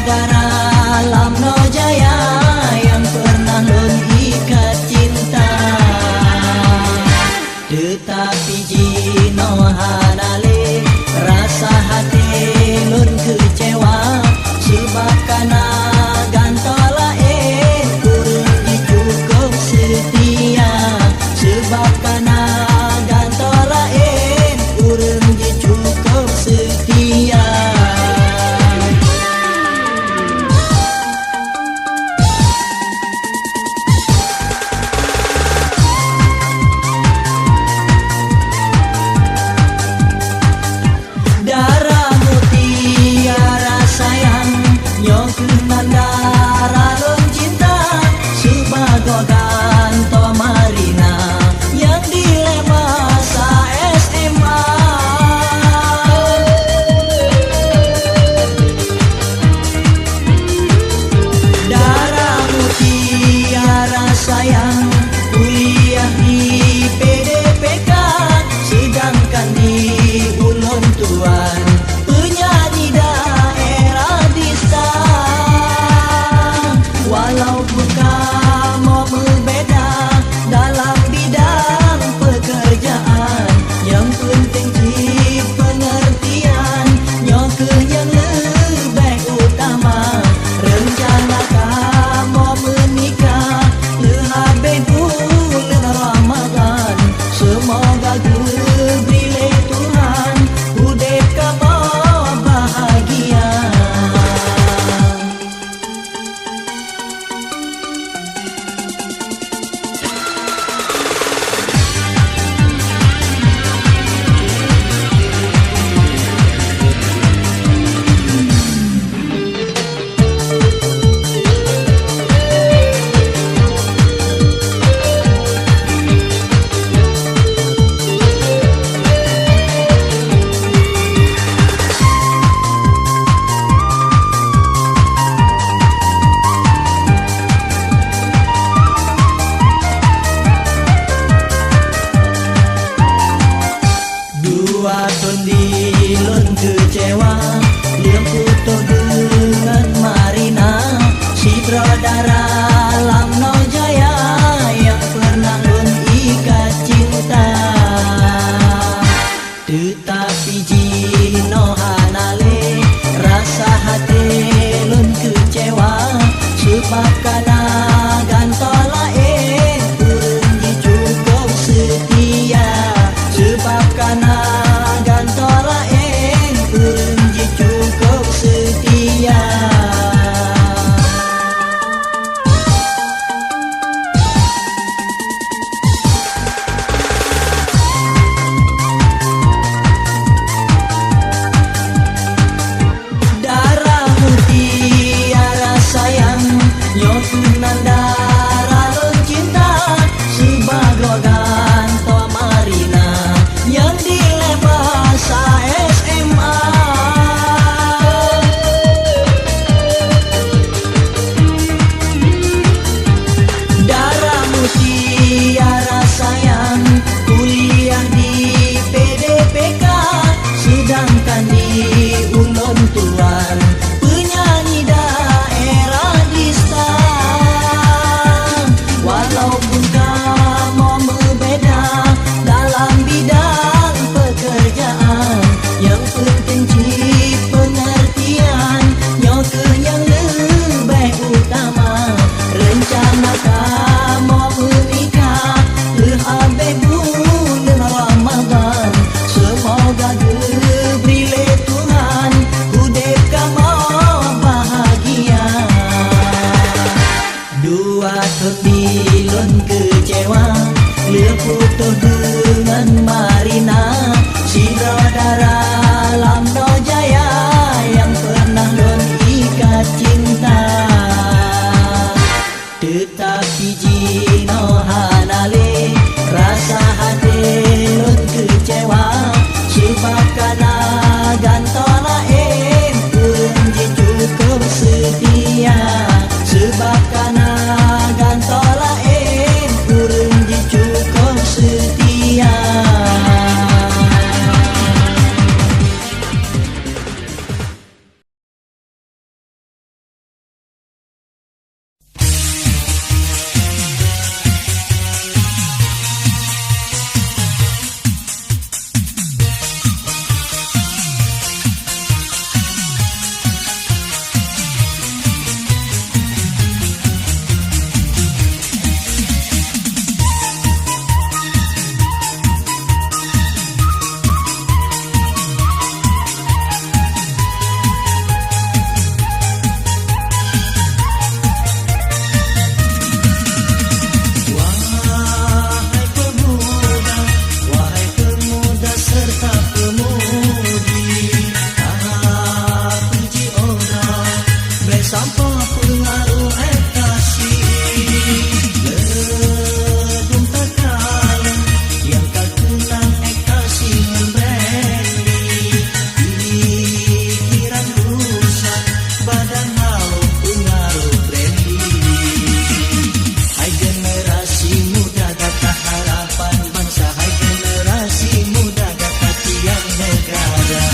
Sutradara Lamno Jaya yang pernah lun ikat cinta, tetapi jino hanale rasa hati lun kecewa, sebab kana gantol lain urang dicukup setia, sebab kana gantol lain urang dicukup setia. Ganto Marina yang dilema sa SMA, darah mutiara sayang kuliah di PDPK, sedangkan di Ulun Tuan penyanyi daerah distan. Walau bukan berbeda dalam bidang pekerjaan, yang penting di pengertian nyoke yang lebih utama. Rencana kamu menikah lehabis bulan Ramadan, semoga diberi Tuhan udip kamu bahagia. Lun kecewa liang putus dengan Marina, sutradara Lamno Jaya yang pernah lun ikat cinta, tetapi jino hanale rasa hati lun kecewa, sebab kana gantol lain urang dicukup setia, sebab kana gantol lain urang dicukup setia. Besampa pengaruh ekstasi ledung tekanan yang tak kenang ekstasi memberi pikiran rusak badan haus pengaruh brandy. Hai generasi muda kata harapan bangsa, hai generasi muda kata tiang negara.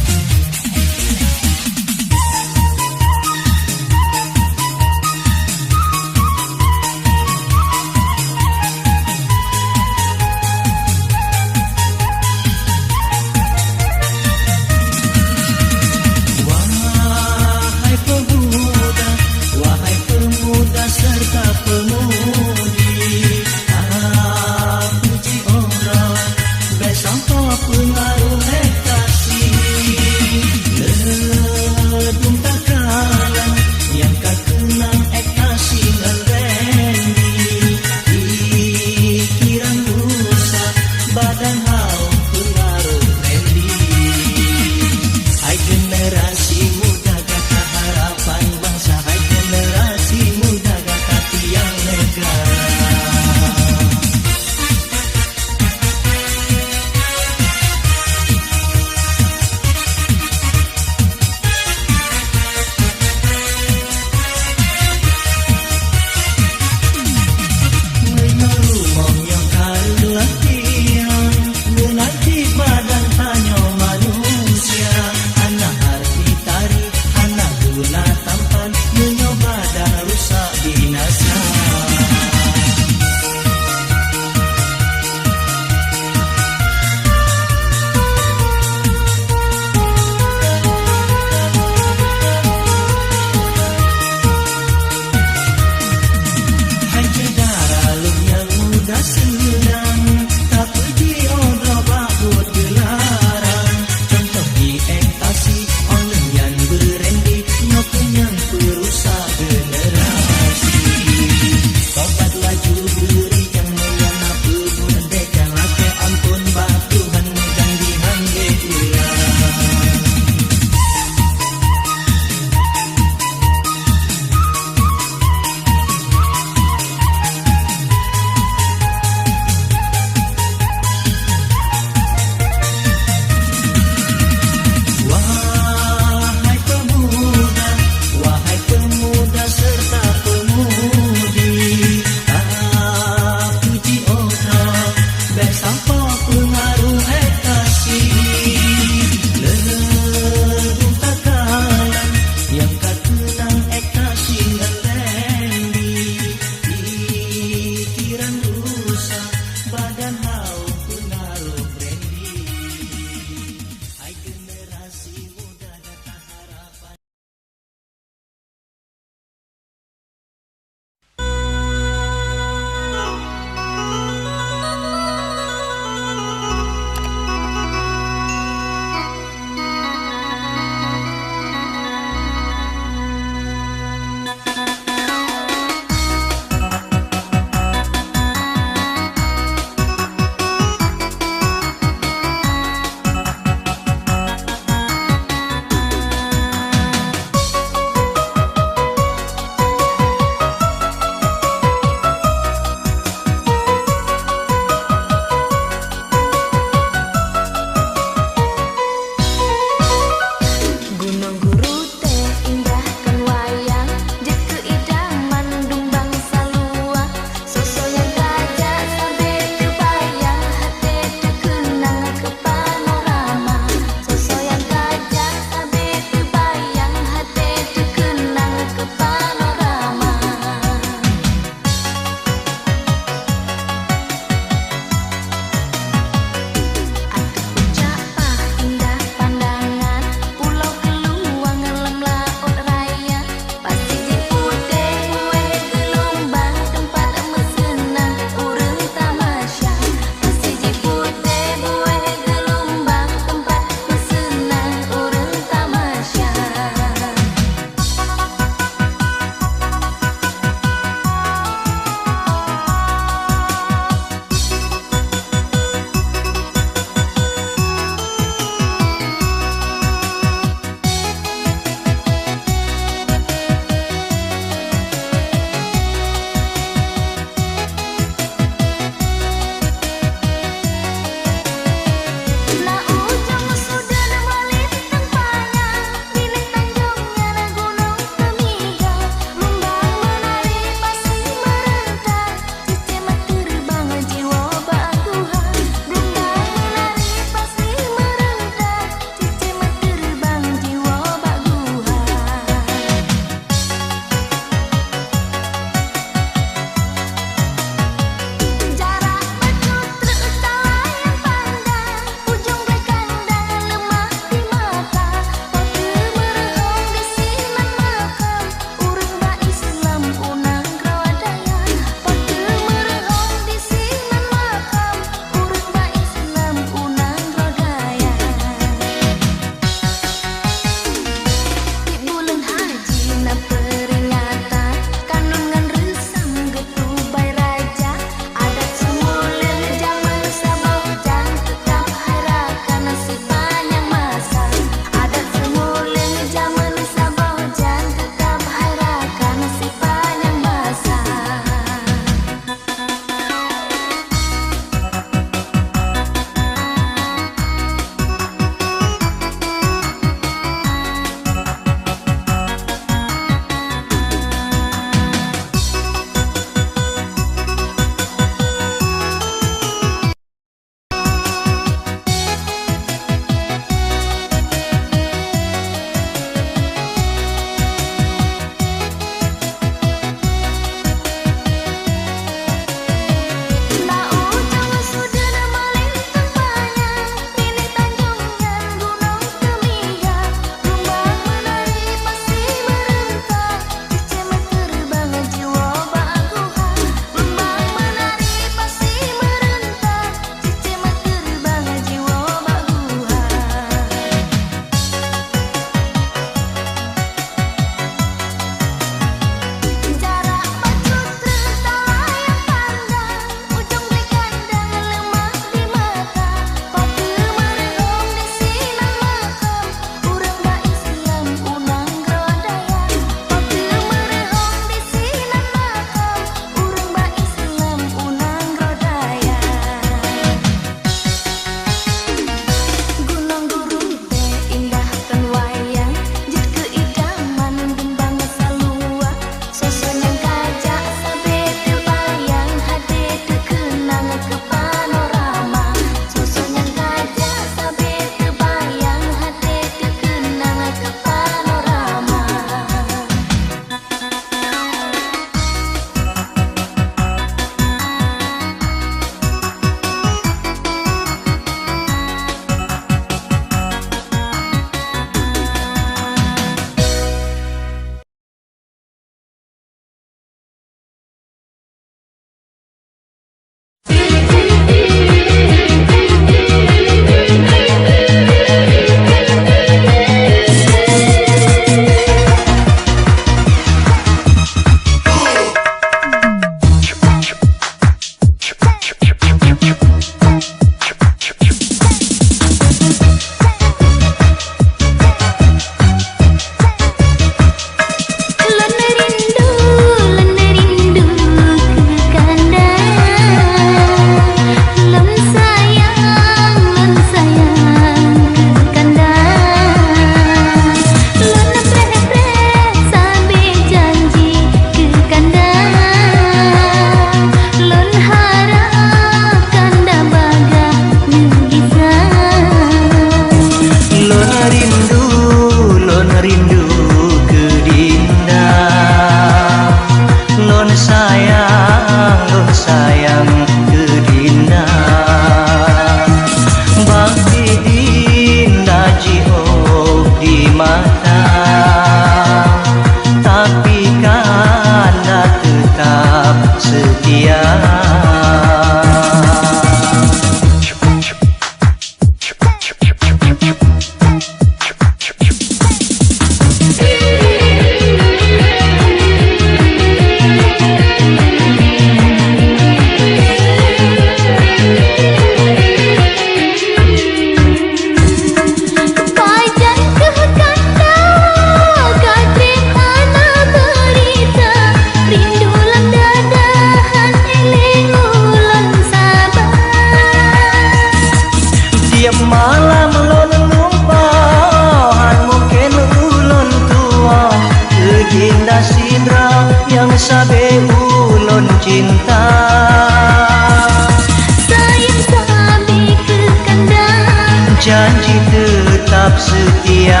janji tetap setia.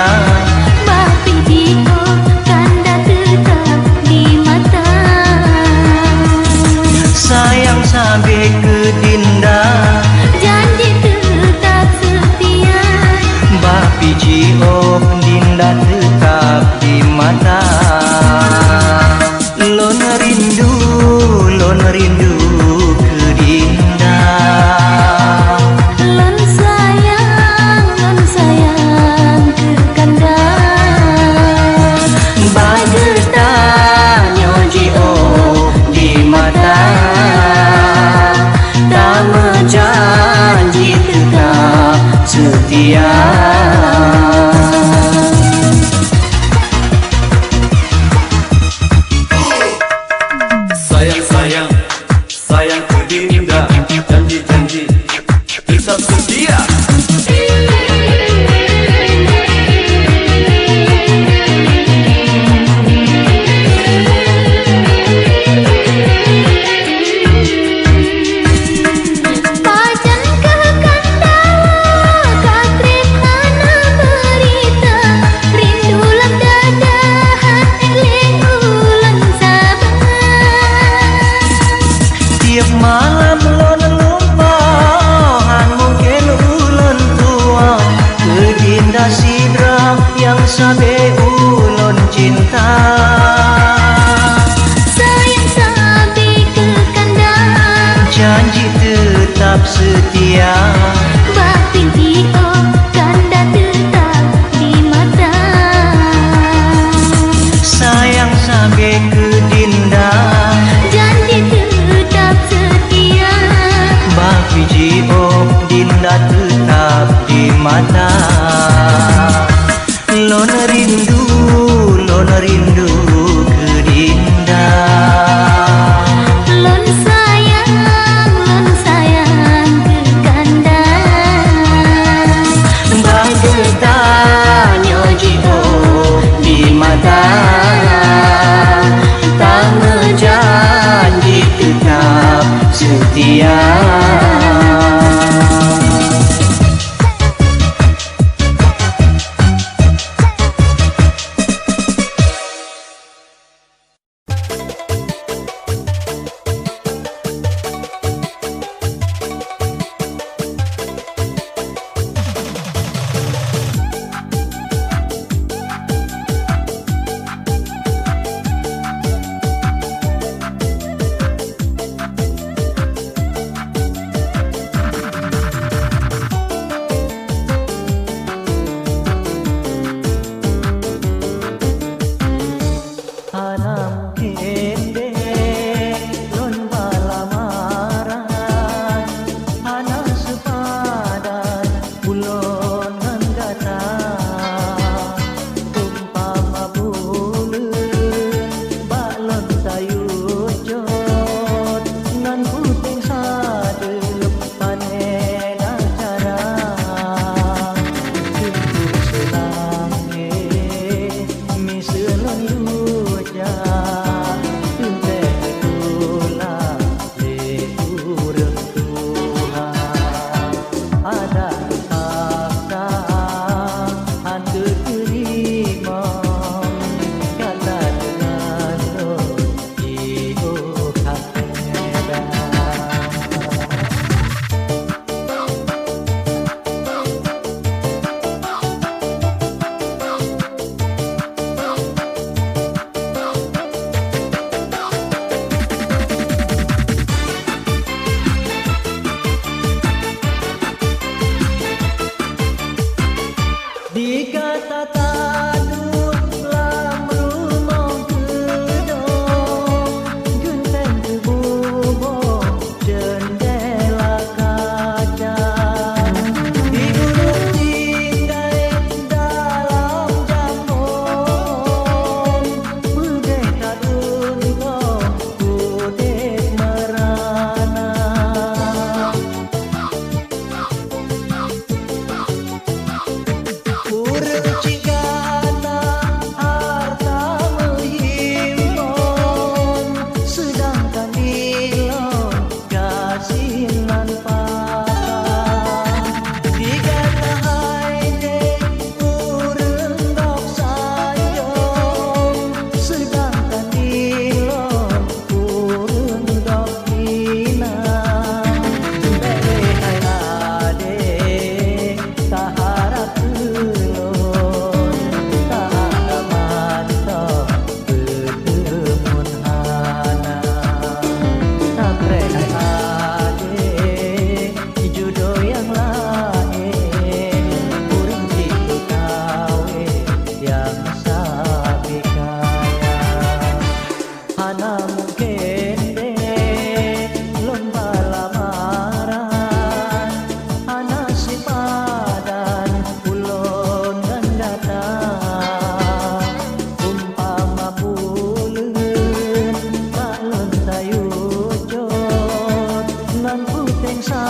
Bakti Jio kanda tetap di mata. Sayang sampai ke dinda, Janji tetap setia. Bakti Jio dinda tetap di mata. Lon rindu ke dinda. Lon sayang ke kanda. Bagetanya Jio di mata. Tama janji tetap setia. Sayang ke dinda, janji tetap setia. Pajan ke kanda katrit hana berita. Rindulah dadahan eleh ulang sabar. Tiap malam lon lumpahan mungkin ulun tua ke dinda sidra yang sabe ulun cinta. Sayang sabi ke kanda. Janji tetap setia. Bakti Jio kanda tetap di mata. Sayang sampai ke dinda. Janji tetap setia. Bakti Jio dinda tetap di mata. Lon rindu ke dinda. Lon sayang ke kanda. Bagetanya Jio di mata. Tama janji tetap setia.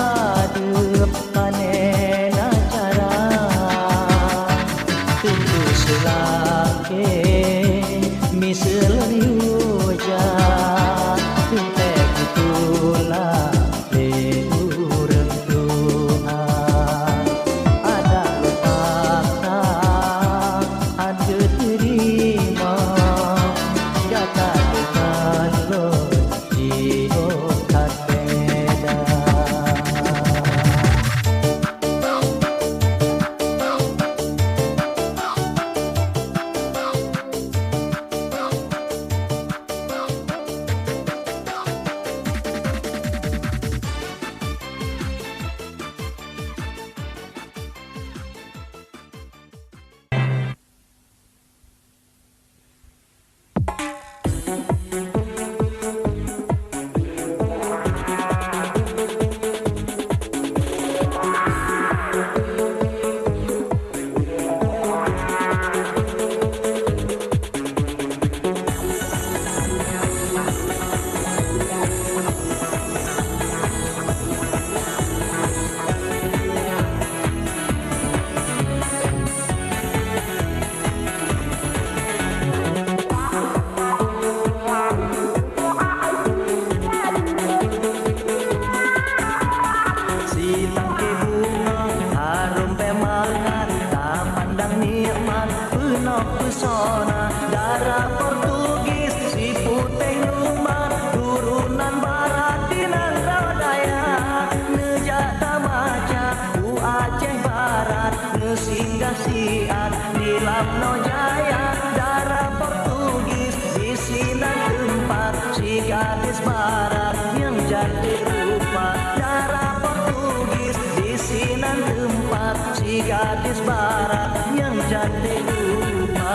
adep panena cara tentu selake misalnya uja tente kutulah leurang Tuhan ada letakna ada terima gata dengan lo jiho kat beda. Pesona darah Portugis si putih luman turunan barat di Nanggroe Dayak nejak tamaca u Aceh Barat nesinggah siat di Lamno Jaya darah Portugis di sinan tempat si gadis barat yang jadi rupa darah Portugis di sinan tempat si gadis barat yang jadi rupa.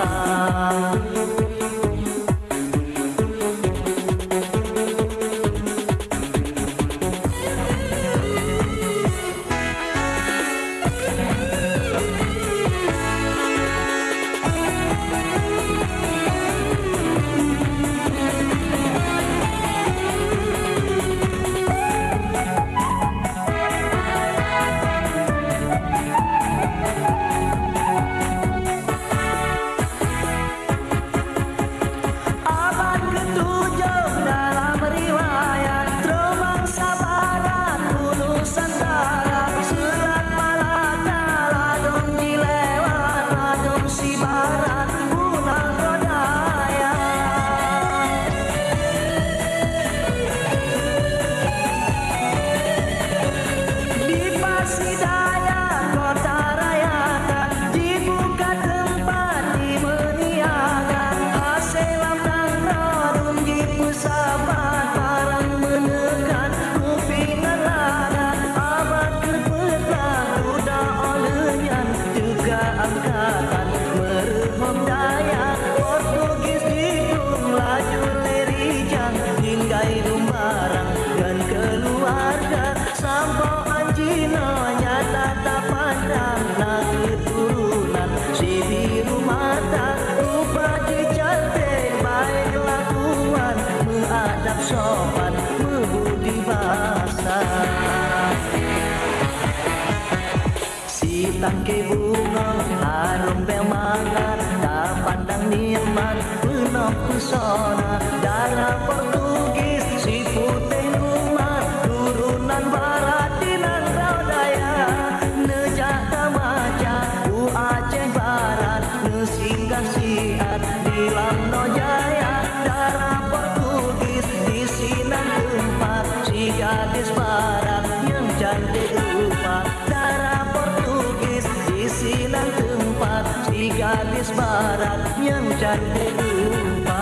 Sopan membudi bahasa si tangkai bunga harum bemangat tak pandang nikmat penuh pesona darah Portugis si putih lumat turunan barat di Nanggroe Dayak nejak tamaca u Aceh Barat nesinggah siat di Lamno Jaya darah Portugis di sinan tempat si gadis barat yang cantik rupa darah Portugis di sinan tempat si gadis barat yang cantik rupa.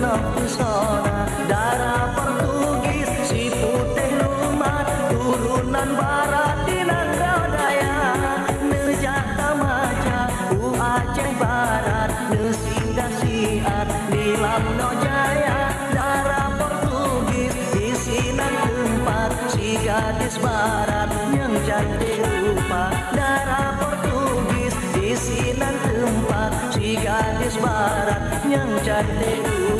penuh pesona. Darah Portugis si putih lumat, turunan barat di Nangrodaya. Nejata maja u Aceh Barat, nesinggah siar di Lamno Jaya. Darah Portugis di sinan tempat si gadis barat yang cantik rupa. Darah Portugis di sinan tempat si gadis barat yang cantik rupa.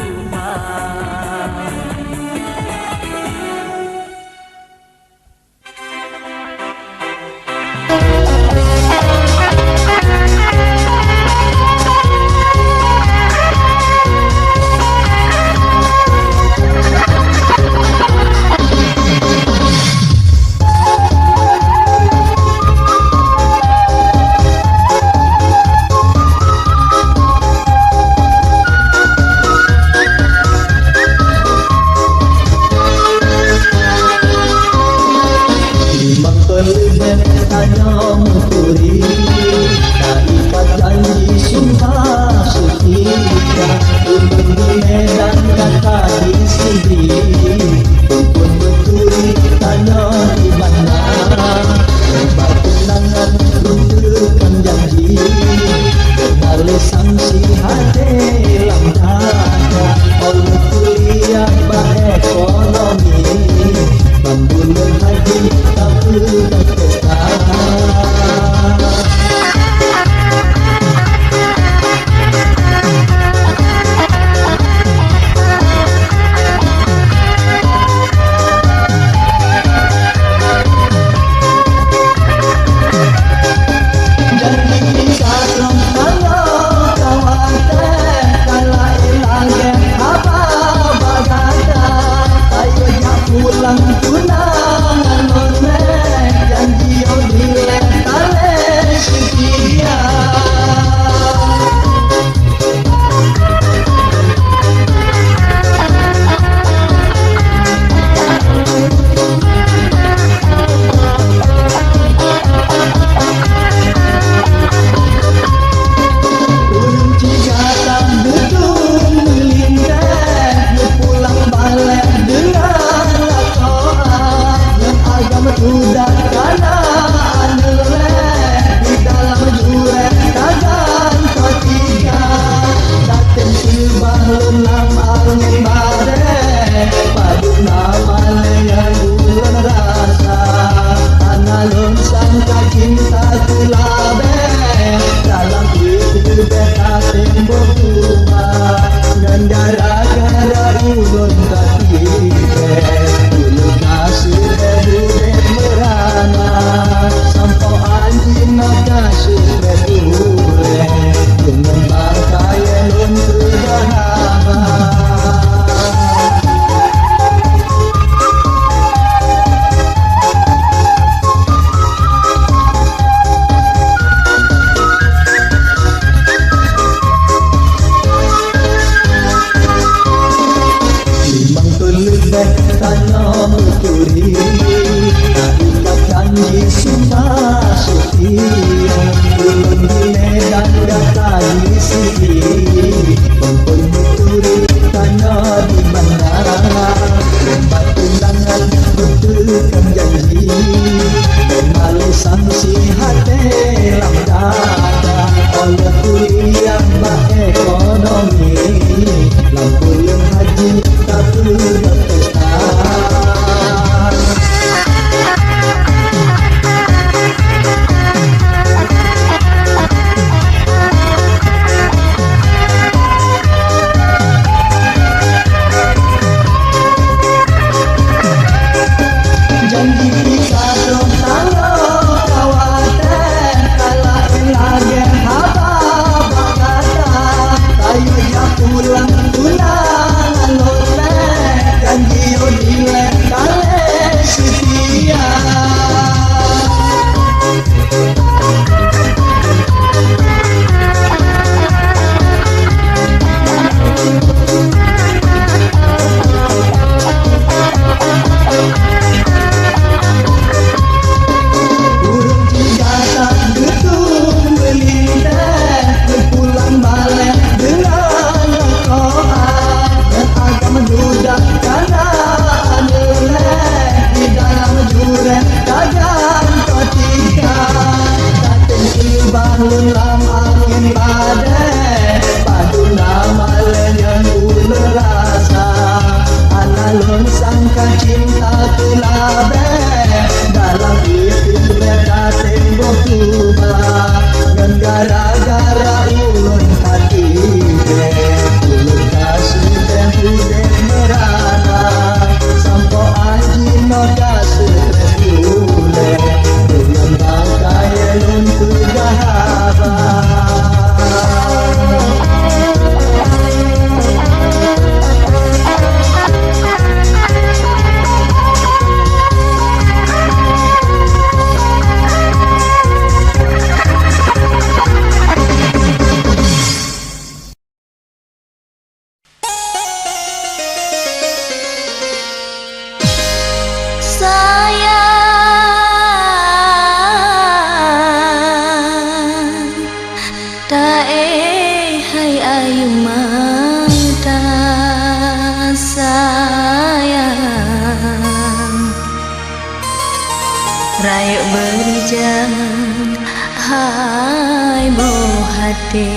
Pulang tunangan oleh janji kagan ketika katen bangun lam angin badai paduna malenyan ulur rasa analun sangka cinta kelabe dalam itu beda tembok kubah dan gara-gara ulun hati ulun kasih dan udah merana sampo anjino kasih terkule dengan bangkai ulun kejahaban. Raya berjalan hai bu hati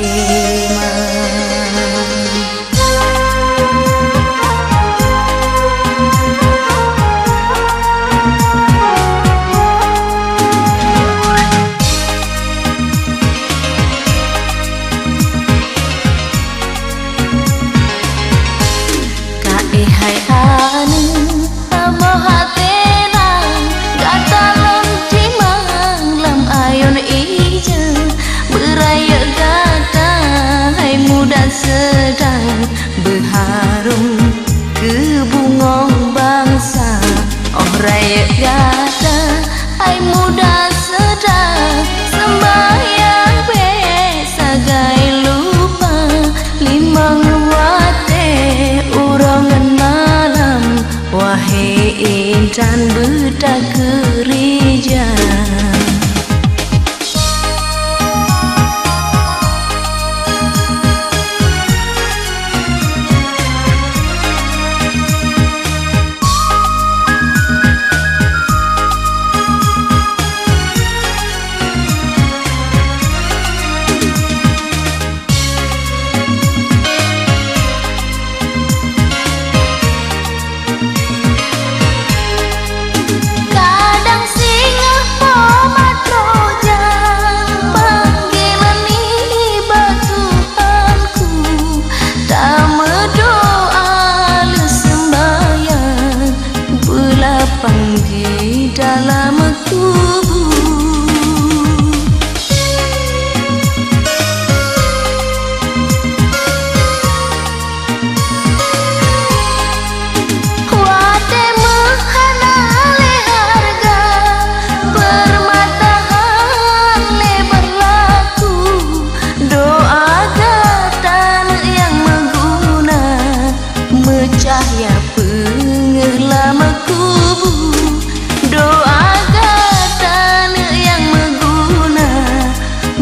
hai anu amo hatena gatalon timang lam ayon ijeng beraya gata hai muda sedang berharum ke bungong bangsa oh raya gata hai muda sedang sembahyang besagai lupa limang wate urongan malam wahai intan buta gereja. Dalam tubuh wate menghanale harga permatahan lebar laku doa gatan yang mengguna mecahya pengelam kubu doa gatan yang mengguna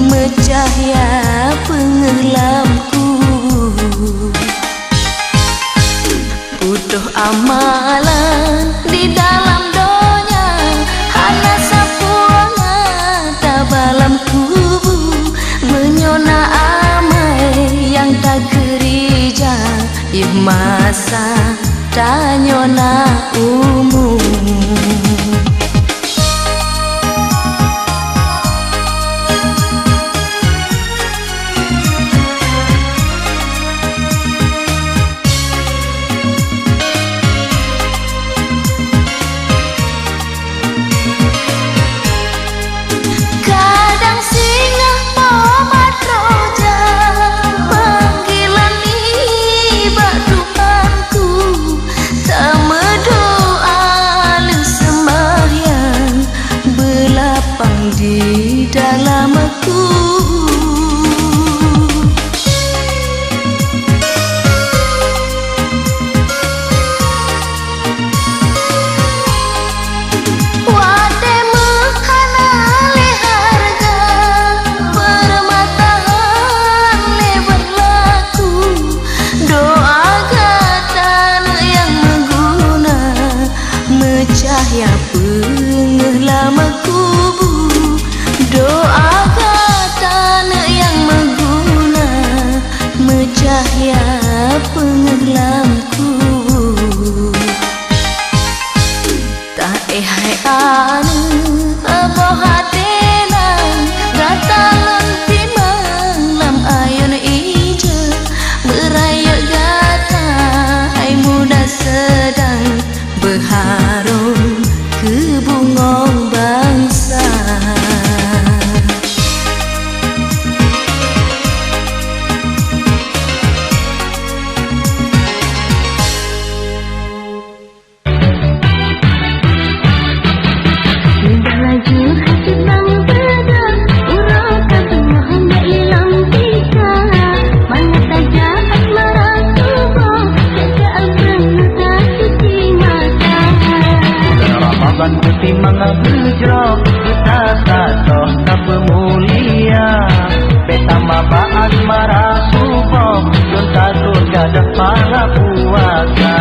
mecahya pengelamku butuh amalan di dalam donya hana sapuana tabalam kubu menyona amai yang tak gereja ih masa tanyona umum. Panggilan iba Tuhanku bungong bangsa. Laju hati bang beda, urang katengah mbak ilang tika. Mana saja asmara tubuh, jaga abang suci mata. Ramadan putih manga berjrok, kita satoh tak pemulia. Betama baat mara subuh, junta surga depan puasa.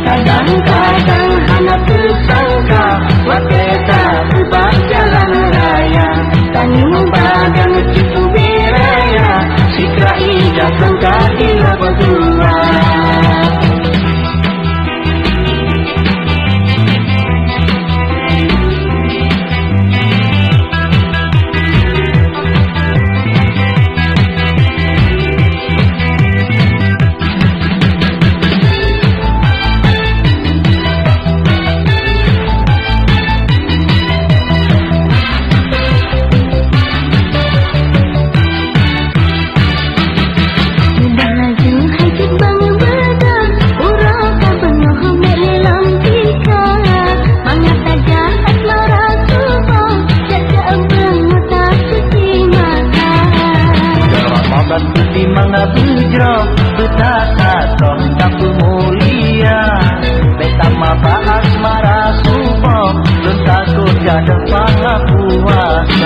Kadang-kadang hanya tersangka, wakita ubah jalan raya. Tani membagang cipu biraya, sikra ijah sangka ila berdua. Manga bujrok betata toh tak mulia. Betama bahas marah subuh, lunta surga depan puasa.